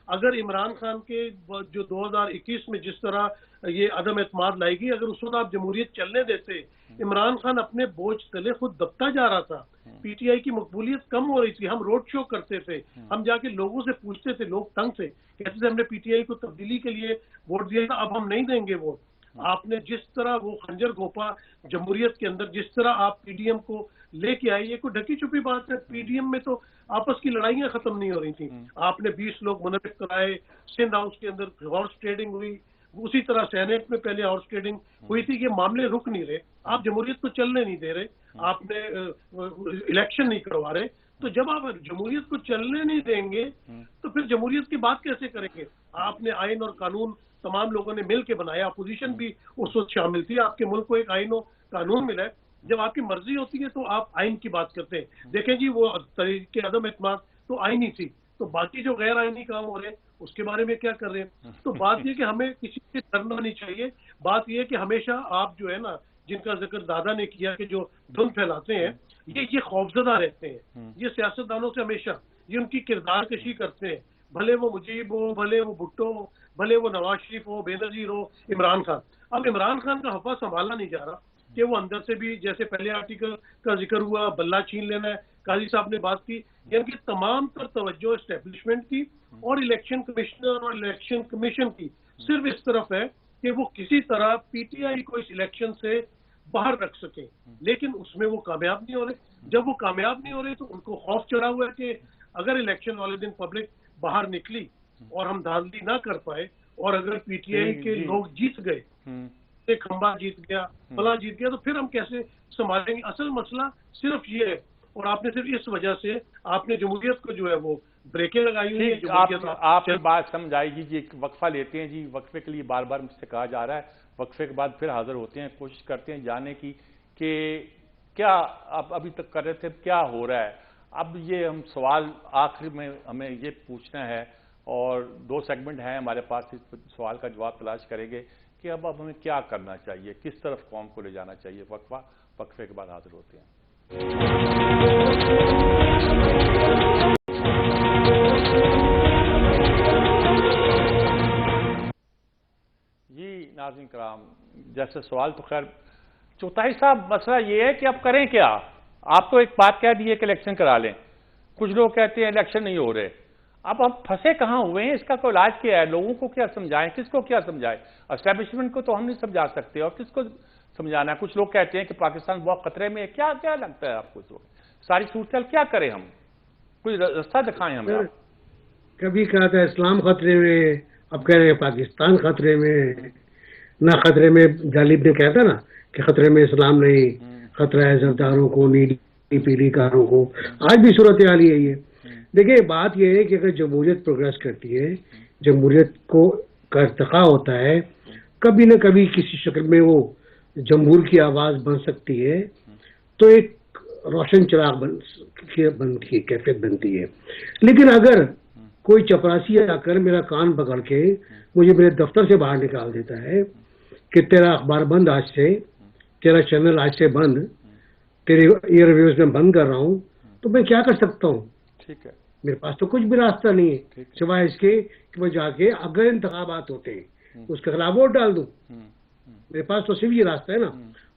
اگر عمران خان کے جو 2021 میں جس طرح یہ عدم اعتماد لائے گی، اگر اس وقت آپ جمہوریت چلنے دیتے، عمران خان اپنے بوجھ تلے خود دبتا جا رہا تھا، پی ٹی آئی کی مقبولیت کم ہو رہی تھی، ہم روڈ شو کرتے تھے، ہم جا کے لوگوں سے پوچھتے تھے، لوگ تنگ تھے، کہتے تھے ہم نے پی ٹی آئی کو تبدیلی کے لیے ووٹ دیا تھا، اب ہم نہیں دیں گے ووٹ. آپ نے جس طرح وہ خنجر گھونپا جمہوریت کے اندر، جس طرح آپ پی ڈی ایم کو لے کے آئے، یہ کوئی ڈھکی چھپی بات ہے. پی ڈی ایم میں تو آپس کی لڑائیاں ختم نہیں ہو رہی تھیں. آپ نے 20 لوگ منعقد کرائے، سندھ ہاؤس کے اندر ہارس ٹریڈنگ ہوئی، اسی طرح سینیٹ میں پہلے ہارس ٹریڈنگ ہوئی تھی. یہ معاملے رک نہیں رہے، آپ جمہوریت کو چلنے نہیں دے رہے، آپ نے الیکشن نہیں کروا رہے. تو جب آپ جمہوریت کو چلنے نہیں دیں گے تو پھر جمہوریت کی بات کیسے کریں گے؟ آپ نے آئین اور قانون تمام لوگوں نے مل کے بنایا، اپوزیشن بھی اس وقت شامل تھی، آپ کے ملک کو ایک آئین و قانون ملا ہے. جب آپ کی مرضی ہوتی ہے تو آپ آئین کی بات کرتے ہیں. دیکھیں جی وہ طریقے عدم اعتماد تو آئینی تھی، تو باقی جو غیر آئینی کام ہو رہے ہیں اس کے بارے میں کیا کر رہے ہیں؟ تو بات یہ کہ ہمیں کسی سے ڈرنا نہیں چاہیے. بات یہ کہ ہمیشہ آپ جو ہے نا، جن کا ذکر دادا نے کیا کہ جو دھن پھیلاتے ہیں، یہ خوفزدہ رہتے ہیں. یہ سیاستدانوں سے ہمیشہ یہ ان کی کردار کشی کرتے ہیں. بھلے وہ مجیب ہو، بھلے وہ بھٹو ہو، بھلے وہ نواز شریف ہو، بے نظیر ہو، عمران خان. اب عمران خان کا حفاظ سنبھالا نہیں جا رہا کہ وہ اندر سے بھی، جیسے پہلے آرٹیکل کا ذکر ہوا، بلہ چھین لینا ہے. قاضی صاحب نے بات کی، یعنی کہ تمام تر توجہ اسٹیبلشمنٹ کی اور الیکشن کمشنر اور الیکشن کمیشن کی صرف اس طرف ہے کہ وہ کسی طرح پی ٹی آئی کو اس الیکشن سے باہر رکھ سکیں. لیکن اس میں وہ کامیاب نہیں ہو رہے. جب وہ کامیاب نہیں ہو رہے تو ان کو خوف چڑھا ہوا ہے کہ اگر الیکشن والے دن پبلک باہر نکلی اور ہم دھاندلی نہ کر پائے، اور اگر پی ٹی آئی کے لوگ جیت گئے، کھمبا جیت گیا، فلاں جیت گیا، تو پھر ہم کیسے سنبھالیں گے؟ اصل مسئلہ صرف یہ ہے، اور آپ نے صرف اس وجہ سے آپ نے جمہوریت کو جو ہے وہ بریکیں لگائی ہوئی ہیں. آپ کی بات سمجھ آئے گی جی. ایک وقفہ لیتے ہیں جی. وقفے کے لیے بار بار مجھ سے کہا جا رہا ہے، وقفے کے بعد پھر حاضر ہوتے ہیں. کوشش کرتے ہیں جاننے کی کہ کیا آپ ابھی تک کر رہے تھے، کیا ہو رہا ہے. اب یہ ہم سوال آخر میں ہمیں یہ پوچھنا ہے، اور 2 سیگمنٹ ہیں ہمارے پاس، اس سوال کا جواب تلاش کریں گے کہ اب ہمیں کیا کرنا چاہیے، کس طرف قوم کو لے جانا چاہیے. وقفے کے بعد حاضر ہوتے ہیں. جی ناظرین کرام، جیسے سوال تو خیر چغتائی صاحب، مسئلہ یہ ہے کہ اب کریں کیا؟ آپ تو ایک بات کہہ دیے کہ الیکشن کرا لیں، کچھ لوگ کہتے ہیں الیکشن نہیں ہو رہے. اب ہم پھنسے کہاں ہوئے ہیں؟ اس کا کوئی علاج کیا ہے؟ لوگوں کو کیا سمجھائیں، کس کو کیا سمجھائیں؟ اسٹیبلشمنٹ کو تو ہم نہیں سمجھا سکتے، اور کس کو سمجھانا ہے؟ کچھ لوگ کہتے ہیں کہ پاکستان بہت خطرے میں ہے. کیا لگتا ہے آپ کو اس وقت ساری صورتحال کیا کریں ہم؟ کوئی رستہ دکھائیں ہمیں. کبھی کہا تھا اسلام خطرے میں، اب کہہ رہے ہیں پاکستان خطرے میں. نہ خطرے میں غالب نے کہا تھا نا کہ خطرے میں اسلام نہیں، خطرہ ہے زرداروں کو، نیلی پیلی کاروں کو. آج بھی صورتحال یہی ہے. دیکھیں بات یہ ہے کہ اگر جمہوریت پروگریس کرتی ہے، جمہوریت کا ارتقا ہوتا ہے، کبھی نہ کبھی کسی شکل میں وہ جمہور کی آواز بن سکتی ہے، تو ایک روشن چراغ کی کیفیت بنتی ہے. لیکن اگر کوئی چپراسی آ کر میرا کان پکڑ کے مجھے میرے دفتر سے باہر نکال دیتا ہے کہ تیرا اخبار بند آج سے، تیرا چینل آج سے بند، تیرے ایئر ویوز میں بند کر رہا ہوں، تو میں کیا کر سکتا ہوں؟ ٹھیک ہے، میرے پاس تو کچھ بھی راستہ نہیں ہے سوائے اس کے کہ میں جا کے اگر انتخابات ہوتے ہیں اس کے خلاف ووٹ ڈال دوں. میرے پاس تو صرف یہ راستہ ہے نا.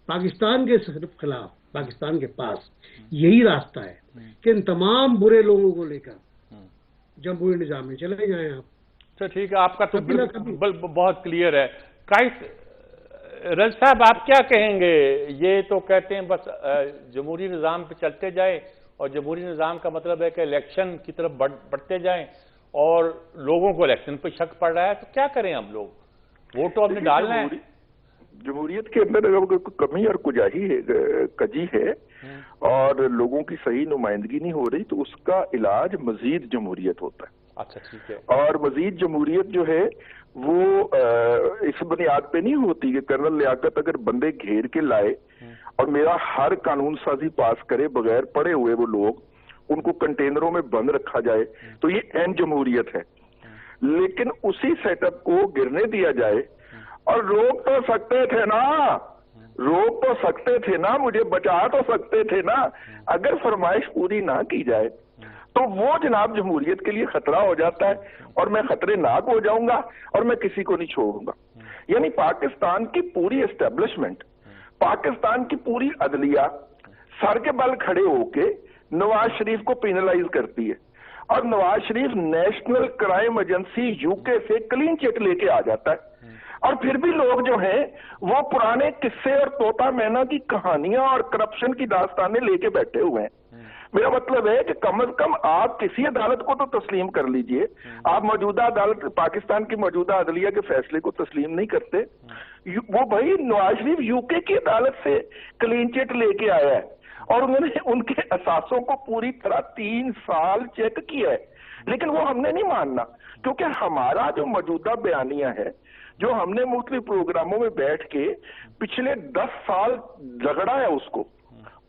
پاکستان کے خلاف، پاکستان کے پاس یہی راستہ ہے کہ ان تمام برے لوگوں کو لے کر جمہوری نظام میں چلے جائیں آپ. تو ٹھیک ہے، آپ کا تو بہت کلیئر ہے. رض صاحب آپ کیا کہیں گے؟ یہ تو کہتے ہیں بس جمہوری نظام پہ چلتے جائیں، اور جمہوری نظام کا مطلب ہے کہ الیکشن کی طرف بڑھتے جائیں، اور لوگوں کو الیکشن پہ شک پڑ رہا ہے. تو کیا کریں ہم لوگ؟ ووٹ تو ہم نے ڈالنا ہے. جمہوریت کے اندر کمی اور کجی ہے اور لوگوں کی صحیح نمائندگی نہیں ہو رہی، تو اس کا علاج مزید جمہوریت ہوتا ہے. اچھا ٹھیک ہے. اور مزید جمہوریت جو ہے وہ اس بنیاد پہ نہیں ہوتی کہ کرنل لیاقت اگر بندے گھیر کے لائے اور میرا ہر قانون سازی پاس کرے بغیر پڑھے ہوئے وہ لوگ، ان کو کنٹینروں میں بند رکھا جائے، تو یہ عین جمہوریت ہے. لیکن اسی سیٹ اپ کو گرنے دیا جائے، اور روک تو سکتے تھے نا، مجھے بچا تو سکتے تھے نا. اگر فرمائش پوری نہ کی جائے تو وہ جناب جمہوریت کے لیے خطرہ ہو جاتا ہے، اور میں خطرے ناک ہو جاؤں گا اور میں کسی کو نہیں چھوڑوں گا. یعنی پاکستان کی پوری اسٹیبلشمنٹ، پاکستان کی پوری عدلیہ سر کے بل کھڑے ہو کے نواز شریف کو پینلائز کرتی ہے، اور Nawaz Sharif national crime agency you کے سے کلین چٹ لے کے آ جاتا ہے. اور پھر بھی لوگ جو ہیں وہ پرانے قصے اور طوطا مینا کی کہانیاں اور کرپشن کی داستانیں لے کے بیٹھے ہوئے ہیں. میرا مطلب ہے کہ کم از کم آپ کسی عدالت کو تو تسلیم کر لیجئے. آپ موجودہ عدالت، پاکستان کی موجودہ عدلیہ کے فیصلے کو تسلیم نہیں کرتے. وہ بھائی نواز شریف یو کے کی عدالت سے کلین چٹ لے کے آیا ہے، اور انہوں نے ان کے اثاثوں کو پوری طرح 3 سال چیک کیا ہے. لیکن وہ ہم نے نہیں ماننا، کیونکہ ہمارا جو موجودہ بیانیہ ہے، جو ہم نے مختلف پروگراموں میں بیٹھ کے پچھلے 10 سال رگڑا ہے، اس کو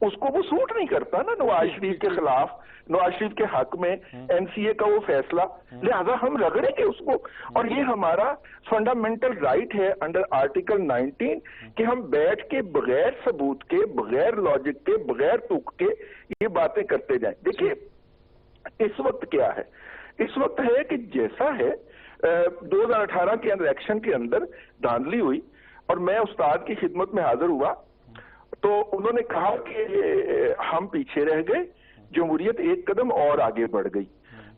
وہ سوٹ نہیں کرتا نا نواز شریف کے خلاف، نواز شریف کے حق میں این سی اے کا وہ فیصلہ، لہذا ہم رگڑیں گے اس کو. اور یہ ہمارا فنڈامنٹل رائٹ ہے انڈر آرٹیکل 19 کہ ہم بیٹھ کے بغیر ثبوت کے، بغیر لاجک کے، بغیر تک کے یہ باتیں کرتے جائیں. دیکھیے اس وقت کیا ہے، اس وقت ہے کہ جیسا ہے 2018 کے الیکشن کے اندر دھاندلی ہوئی اور میں استاد کی خدمت میں حاضر ہوا تو انہوں نے کہا کہ ہم پیچھے رہ گئے، جمہوریت ایک قدم اور آگے بڑھ گئی.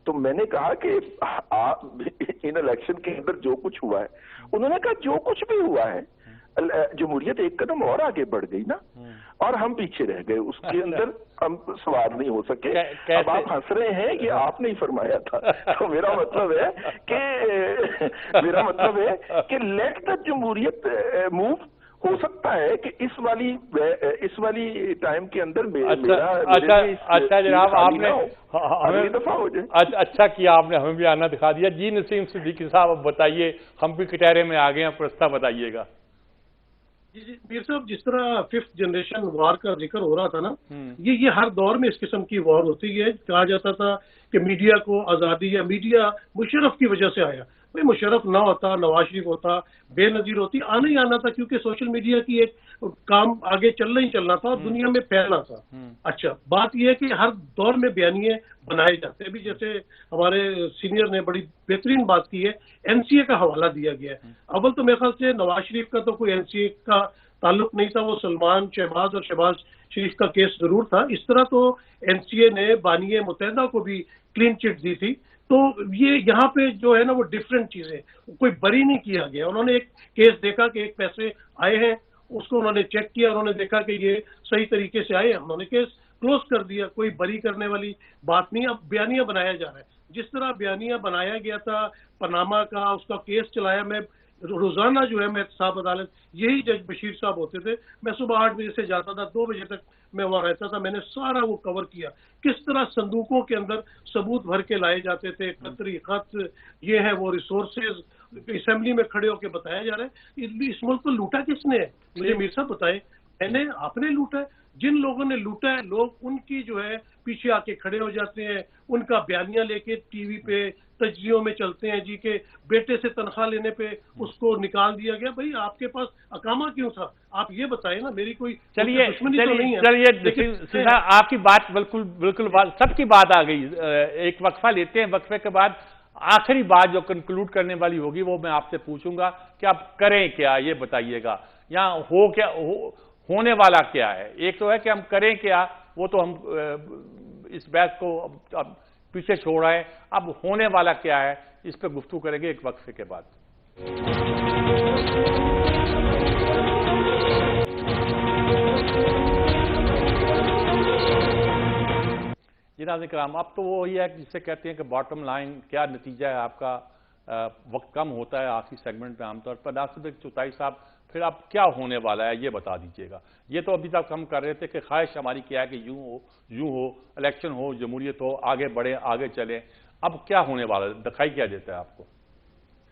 تو میں نے کہا کہ ان الیکشن کے اندر جو کچھ ہوا ہے، انہوں نے کہا جو کچھ بھی ہوا ہے جمہوریت ایک قدم اور آگے بڑھ گئی نا، اور ہم پیچھے رہ گئے، اس کے اندر ہم سوار نہیں ہو سکے. اب آپ ہنس رہے ہیں، یہ آپ نے ہی فرمایا تھا. تو میرا مطلب ہے کہ لیٹ دا جمہوریت موو. ہو سکتا ہے کہ اس والی ٹائم کے اندر اچھا جناب، آپ نے اگلی دفعہ ہو جائے. اچھا کیا آپ نے ہمیں بھی آنا دکھا دیا. جی نسیم صدیقی صاحب اب بتائیے، ہم بھی کٹہرے میں آ گئے ہیں، پرستہ بتائیے گا. جی میر صاحب، جس طرح 5th جنریشن وار کا ذکر ہو رہا تھا نا، یہ ہر دور میں اس قسم کی وار ہوتی ہے. کہا جاتا تھا کہ میڈیا کو آزادی، یا میڈیا مشرف کی وجہ سے آیا. بھائی مشرف نہ ہوتا، نواز شریف ہوتا، بے نظیر ہوتی، آنا ہی آنا تھا، کیونکہ سوشل میڈیا کی ایک کام آگے چلنا تھا اور دنیا میں پھیلنا تھا. اچھا، بات یہ ہے کہ ہر دور میں بیانیے بنائے جاتے ہیں. ابھی جیسے ہمارے سینئر نے بڑی بہترین بات کی ہے، NCA کا حوالہ دیا گیا ہے. اول تو میرے خیال سے نواز شریف کا تو کوئی NCA کا تعلق نہیں تھا، وہ سلمان، شہباز اور شہباز شریف کا کیس ضرور تھا. اس طرح تو NCA نے بانی متحدہ کو بھی کلین چٹ دی تھی. تو یہ یہاں پہ جو ہے نا وہ ڈفرینٹ چیزیں، کوئی بری نہیں کیا گیا. انہوں نے ایک کیس دیکھا کہ ایک پیسے آئے ہیں، اس کو انہوں نے چیک کیا، انہوں نے دیکھا کہ یہ صحیح طریقے سے آئے، انہوں نے کیس کلوز کر دیا. کوئی بری کرنے والی بات نہیں. اب بیانیہ بنایا جا رہا ہے. جس طرح بیانیہ بنایا گیا تھا پاناما کا، اس کا کیس چلایا. میں روزانہ جو ہے میں احتساب عدالت، یہی جج بشیر صاحب ہوتے تھے، میں صبح 8 بجے سے جاتا تھا، 2 بجے تک میں وہاں رہتا تھا. میں نے سارا وہ کور کیا، کس طرح صندوقوں کے اندر ثبوت بھر کے لائے جاتے تھے، قطری خط، یہ ہے وہ ریسورسز، اسمبلی میں کھڑے ہو کے بتایا جا رہا ہے. اس ملک کو لوٹا کس نے ہے؟ مجھے میر صاحب بتائیں. میں نے، آپ نے لوٹا ہے. جن لوگوں نے لوٹا ہے، لوگ ان کی جو ہے پیچھے آ کے کھڑے ہو جاتے ہیں، ان کا بیانیہ لے کے ٹی وی پہ تجزیوں میں چلتے ہیں جی کہ بیٹے سے تنخواہ لینے پہ اس کو نکال دیا گیا. بھائی آپ کے پاس اقامہ کیوں تھا؟ آپ یہ بتائیں نا. میری کوئی دشمنی تو نہیں ہے. چلیے آپ کی بات بالکل سب کی بات آ گئی. ایک وقفہ لیتے ہیں، وقفے کے بعد آخری بات جو کنکلوڈ کرنے والی ہوگی وہ میں آپ سے پوچھوں گا کہ آپ کریں کیا، یہ بتائیے گا. یہاں ہونے والا کیا ہے؟ ایک تو ہے کہ ہم کریں کیا، وہ تو ہم اس بحث کو اب پیچھے چھوڑ رہے ہیں. اب ہونے والا کیا ہے، اس پہ گفتگو کریں گے ایک وقفے کے بعد. جناب کرام، اب تو وہی ہے جسے کہتے ہیں کہ باٹم لائن کیا نتیجہ ہے آپ کا. وقت کم ہوتا ہے آخری سیگمنٹ میں عام طور پر. ناصر چوتھائی صاحب، پھر اب کیا ہونے والا ہے یہ بتا دیجیے گا. یہ تو ابھی تک ہم کر رہے تھے کہ خواہش ہماری کیا ہے کہ یوں ہو الیکشن ہو، جمہوریت ہو، آگے بڑھیں، آگے چلیں. اب کیا ہونے والا ہے، دکھائی کیا دیتا ہے آپ کو؟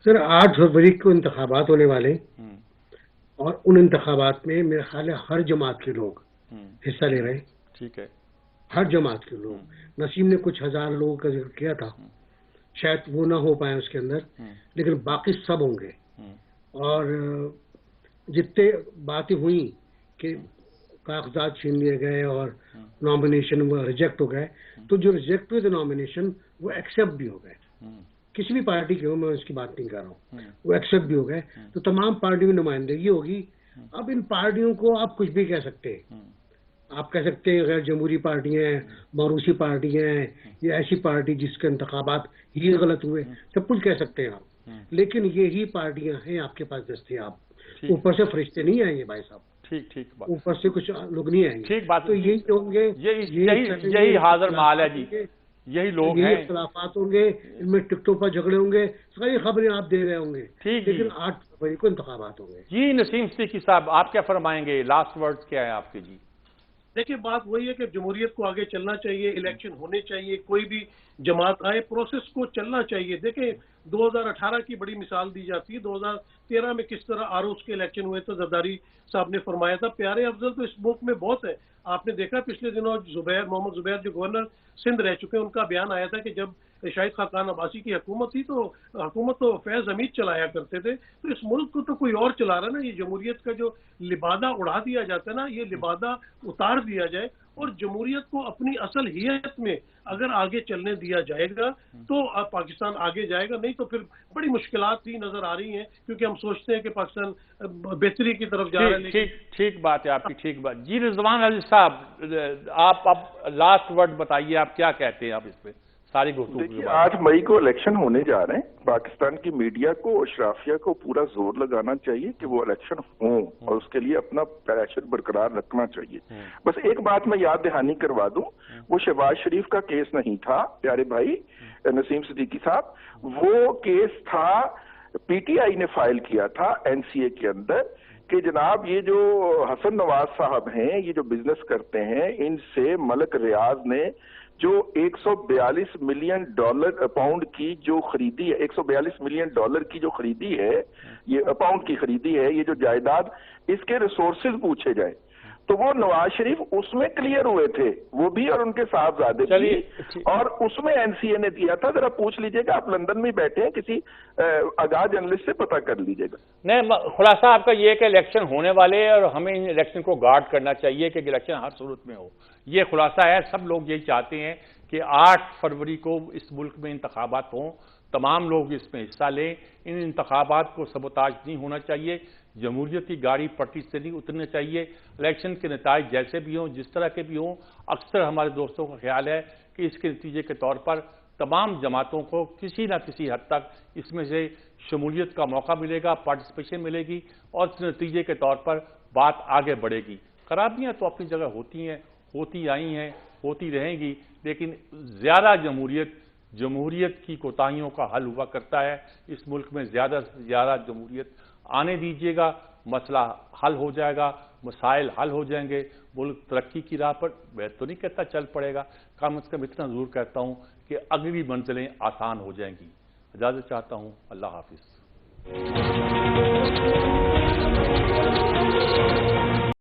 سر 8 فروری کو انتخابات ہونے والے، اور ان انتخابات میں میرے خیال ہے ہر جماعت کے لوگ حصہ لے رہے ہیں. ٹھیک ہے، ہر جماعت کے لوگ. نسیم نے کچھ ہزار لوگوں کا ذکر کیا تھا، شاید وہ نہ ہو پائے اس کے اندر، لیکن باقی سب ہوں گے. اور جتنے باتیں ہوئیں کہ کاغذات چھین لیے گئے اور نامینیشن وہ ریجیکٹ ہو گئے، تو جو ریجیکٹ ہوئے تھے نامینیشن وہ ایکسیپٹ بھی ہو گئے. کسی بھی پارٹی کے ہو، میں اس کی بات نہیں کر رہا ہوں، وہ ایکسیپٹ بھی ہو گئے. تو تمام پارٹیوں میں نمائندگی ہوگی. اب ان پارٹیوں کو آپ کچھ بھی کہہ سکتے ہیں. آپ کہہ سکتے ہیں غیر جمہوری پارٹیاں ہیں، موروثی پارٹیاں ہیں، یا ایسی پارٹی جس کے انتخابات ہی غلط ہوئے، سب کچھ کہہ سکتے ہیں آپ. لیکن یہی پارٹیاں ہیں آپ کے پاس دستیاب. اوپر سے فرشتے نہیں آئیں گے بھائی صاحب. ٹھیک بات. اوپر سے کچھ لوگ نہیں آئیں گے. ٹھیک بات. تو یہی ہوں گے، یہی حاضر مال ہے جی. یہی لوگ ہیں. اختلافات ہوں گے، ان میں ٹکٹوں پر جھگڑے ہوں گے، ساری خبریں آپ دے رہے ہوں گے. لیکن 8 فروری کو انتخابات ہوں گے. جی نسیم صدیقی صاحب، آپ کیا فرمائیں گے؟ لاسٹ ورڈز کیا ہے آپ کے؟ جی دیکھیں، بات وہی ہے کہ جمہوریت کو آگے چلنا چاہیے، الیکشن ہونے چاہیے، کوئی بھی جماعت آئے، پروسیس کو چلنا چاہیے. دیکھیں 2018 کی بڑی مثال دی جاتی ہے. 2013 میں کس طرح آروس کے الیکشن ہوئے تو زرداری صاحب نے فرمایا تھا پیارے افضل تو اس ملک میں بہت ہے. آپ نے دیکھا پچھلے دنوں محمد زبیر جو گورنر سندھ رہ چکے ہیں، ان کا بیان آیا تھا کہ جب شاہد خاقان عباسی کی حکومت تھی تو حکومت تو فیض حمید چلایا کرتے تھے. تو اس ملک کو تو کوئی اور چلا رہا ہے نا. یہ جمہوریت کا جو لبادہ اڑا دیا جاتا ہے نا، یہ لبادہ اتار دیا جائے اور جمہوریت کو اپنی اصل حیت میں اگر آگے چلنے دیا جائے گا تو پاکستان آگے جائے گا، نہیں تو پھر بڑی مشکلات بھی نظر آ رہی ہیں، کیونکہ ہم سوچتے ہیں کہ پاکستان بہتری کی طرف جا رہا ہے۔ ٹھیک بات ہے آپ کی، ٹھیک بات۔ جی رضوان عزیز صاحب، آپ اب لاسٹ ورڈ بتائیے، آپ کیا کہتے ہیں آپ اس پہ ساری گفتگو؟ دیکھیے 8 مئی کو الیکشن ہونے جا رہے ہیں، پاکستان کی میڈیا کو، اشرافیہ کو پورا زور لگانا چاہیے کہ وہ الیکشن ہوں، اور اس کے لیے اپنا پریشر برقرار رکھنا چاہیے۔ بس ایک بات میں یاد دہانی کروا دوں، وہ شہباز شریف کا کیس نہیں تھا پیارے بھائی نسیم صدیقی صاحب، وہ کیس تھا پی ٹی آئی نے فائل کیا تھا این سی اے کے اندر کہ جناب یہ جو حسن نواز صاحب ہیں، یہ جو بزنس کرتے ہیں، ان سے ملک ریاض نے جو 142 ملین ڈالر پاؤنڈ کی جو خریدی ہے، 142 ملین ڈالر کی جو خریدی ہے، یہ پاؤنڈ کی خریدی ہے، یہ جو جائیداد، اس کے ریسورسز پوچھے جائیں تو وہ نواز شریف اس میں کلیئر ہوئے تھے، وہ بھی اور ان کے صاحبزادے بھی، اور اس میں این سی اے نے دیا تھا۔ ذرا پوچھ لیجئے گا، آپ لندن میں بیٹھے ہیں، کسی آگاہ جرنلسٹ سے پتہ کر لیجئے گا۔ نہیں، خلاصہ آپ کا یہ ہے کہ الیکشن ہونے والے ہیں اور ہمیں ان الیکشن کو گارڈ کرنا چاہیے کہ الیکشن ہر صورت میں ہو، یہ خلاصہ ہے۔ سب لوگ یہی چاہتے ہیں کہ 8 فروری کو اس ملک میں انتخابات ہوں، تمام لوگ اس میں حصہ لیں، ان انتخابات کو سبوتاژ نہیں ہونا چاہیے، جمہوریت کی گاڑی پٹری سے نہیں اترنا چاہیے، الیکشن کے نتائج جیسے بھی ہوں، جس طرح کے بھی ہوں، اکثر ہمارے دوستوں کا خیال ہے کہ اس کے نتیجے کے طور پر تمام جماعتوں کو کسی نہ کسی حد تک اس میں سے شمولیت کا موقع ملے گا، پارٹیسپیشن ملے گی، اور اس نتیجے کے طور پر بات آگے بڑھے گی۔ خرابیاں تو اپنی جگہ ہوتی ہیں، ہوتی آئی ہیں، ہوتی رہیں گی، لیکن زیادہ جمہوریت کی کوتاہیوں کا حل ہوا کرتا ہے۔ اس ملک میں زیادہ سے زیادہ جمہوریت آنے دیجیے گا، مسئلہ حل ہو جائے گا، مسائل حل ہو جائیں گے، ملک ترقی کی راہ پر، میں تو نہیں کہتا چل پڑے گا، کم از کم اتنا ضرور کہتا ہوں کہ اگلی منزلیں آسان ہو جائیں گی۔ اجازت چاہتا ہوں، اللہ حافظ۔